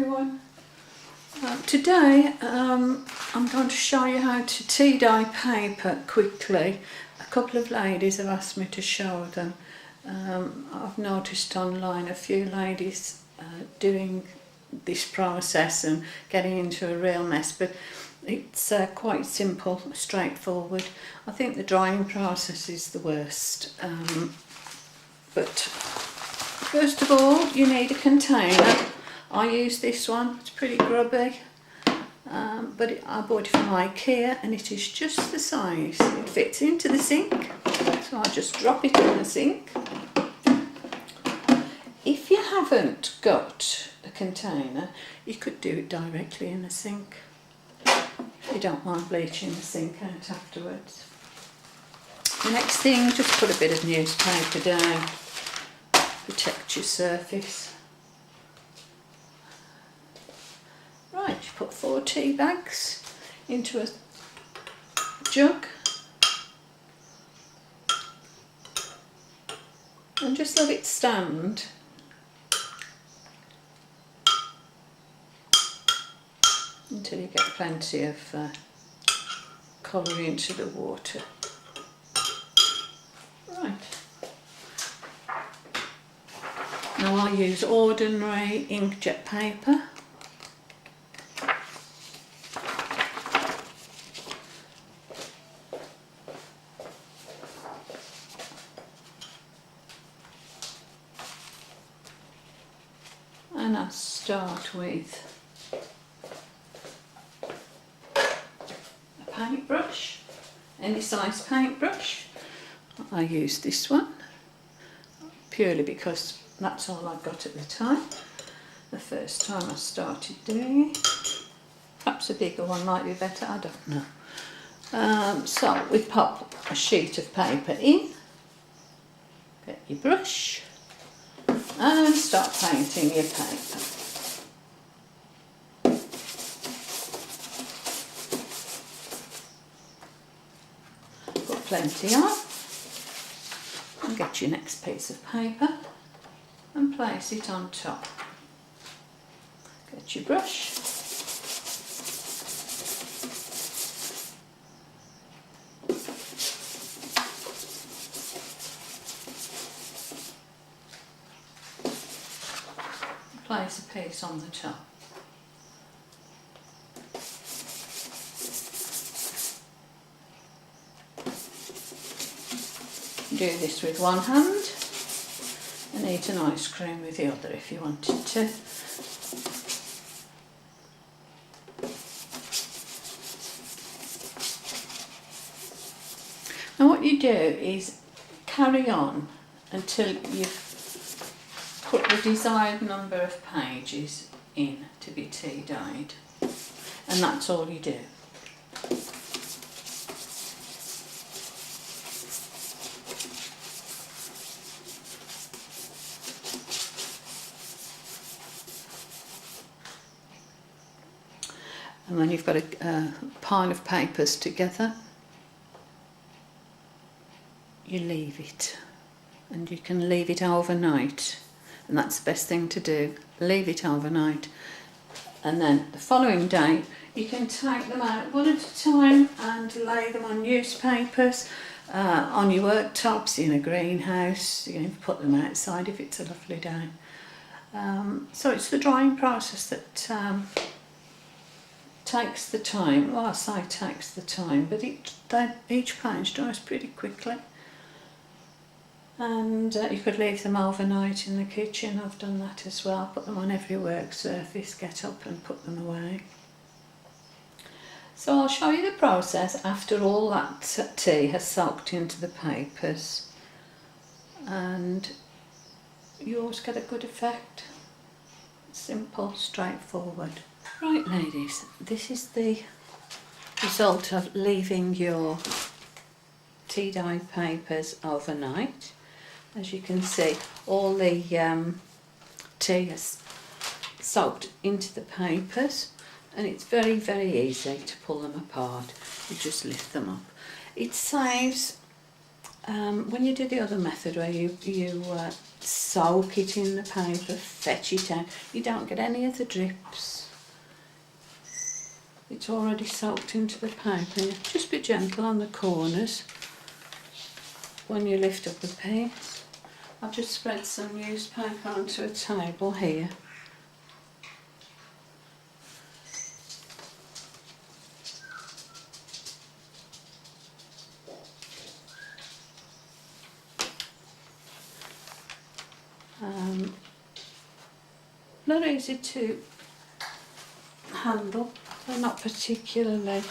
everyone. Today I'm going to show you how to tea dye paper quickly. A couple of ladies have asked me to show them. I've noticed online a few ladies doing this process and getting into a real mess, but it's quite simple, straightforward. I think the drying process is the worst, but first of all you need a container. I use this one, it's pretty grubby, but I bought it from IKEA and it is just the size. It fits into the sink, so I just drop it in the sink. If you haven't got a container, you could do it directly in the sink. If you don't mind bleaching the sink out afterwards. The next thing, just put a bit of newspaper down, protect your surface. Right, you put 4 tea bags into a jug and just let it stand until you get plenty of colour into the water. Right. Now I use ordinary inkjet paper. And I start with a paintbrush, any size paintbrush. I use this one purely because that's all I got at the time, the first time I started doing it. Perhaps a bigger one might be better, I don't know. So we pop a sheet of paper in, get your brush and start painting your paper. Put plenty on and get your next piece of paper and place it on top. Get your brush place a piece on the top. Do this with one hand and eat an ice cream with the other if you wanted to. Now what you do is carry on until you've put the desired number of pages in to be tea dyed, and that's all you do. And when you've got a pile of papers together, you leave it, and you can leave it overnight. And that's the best thing to do, leave it overnight, and then the following day you can take them out one at a time and lay them on newspapers, on your worktops, in a greenhouse. You can even put them outside if it's a lovely day. So it's the drying process that takes the time. Well, I say takes the time, but each page dries pretty quickly. And you could leave them overnight in the kitchen. I've done that as well. Put them on every work surface, get up and put them away. So I'll show you the process after all that tea has soaked into the papers, and you always get a good effect. Simple, straightforward. Right ladies, this is the result of leaving your tea dyed papers overnight. As you can see, all the tea has soaked into the papers, and it's very, very easy to pull them apart. You just lift them up. It saves, when you do the other method where you soak it in the paper, fetch it out. You don't get any of the drips. It's already soaked into the paper. Just be gentle on the corners when you lift up the piece. I've just spread some newspaper onto a table here. Not easy to handle, they're not particularly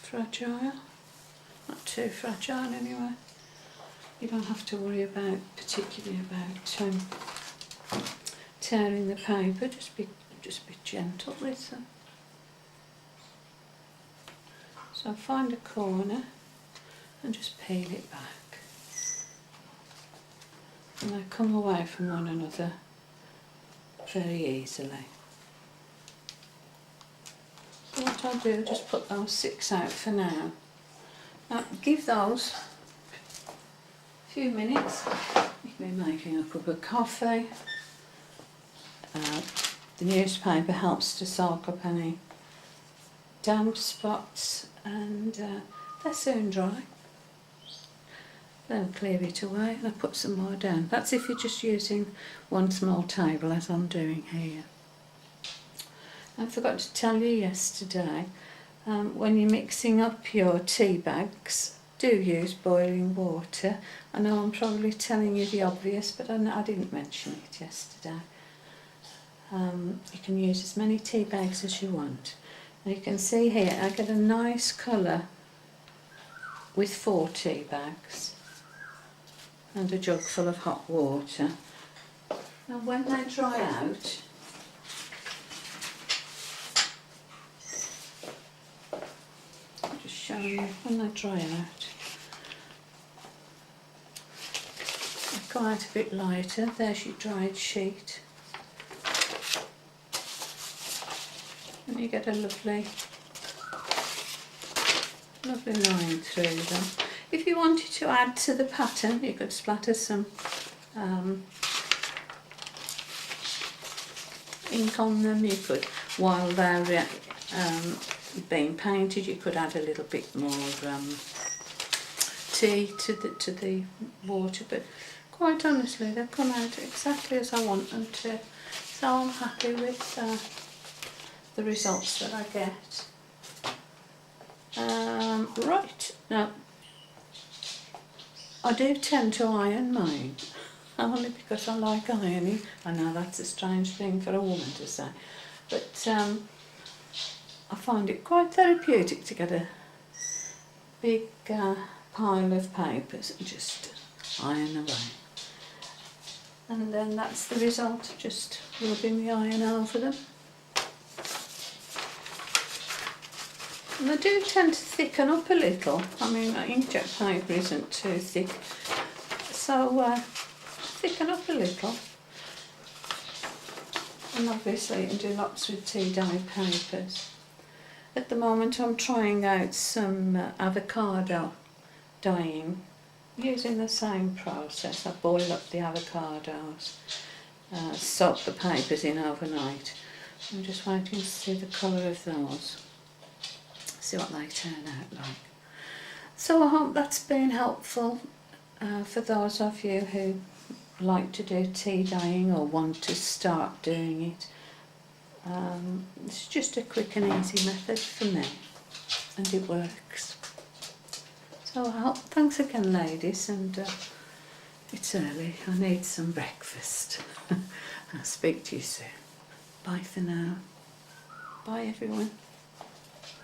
fragile, not too fragile anyway. You don't have to worry particularly about tearing the paper, just be gentle with them. So find a corner and just peel it back. And they come away from one another very easily. So what I'll do, just put those 6 out for now. Now give those a few minutes. You can be making a cup of coffee. The newspaper helps to soak up any damp spots, and they're soon dry. Then clear it away and I put some more down. That's if you're just using one small table, as I'm doing here. I forgot to tell you yesterday, when you're mixing up your tea bags, do use boiling water. I know I'm probably telling you the obvious, but I didn't mention it yesterday. You can use as many tea bags as you want. And you can see here I get a nice colour with 4 tea bags and a jug full of hot water. Now when they dry out, I'll just show you when they dry out. They come out a bit lighter. There's your dried sheet. And you get a lovely line through them. If you wanted to add to the pattern, you could splatter some ink on them. You could, while they're being painted, you could add a little bit more tea to the water. But quite honestly, they've come out exactly as I want them to. So I'm happy with the results that I get. Right, now I do tend to iron mine, only because I like ironing. I know that's a strange thing for a woman to say, but I find it quite therapeutic to get a big pile of papers and just iron away. And then that's the result of just rubbing the iron over them. And they do tend to thicken up a little. I mean, inkjet paper isn't too thick, so thicken up a little. And obviously you can do lots with tea dye papers. At the moment I'm trying out some avocado dyeing using the same process. I boil up the avocados, soak the papers in overnight. I'm just waiting to see the colour of those. See what they turn out like. So I hope that's been helpful for those of you who like to do tea dyeing or want to start doing it. It's just a quick and easy method for me, and it works. So I hope, thanks again ladies, and it's early, I need some breakfast. I'll speak to you soon. Bye for now. Bye everyone.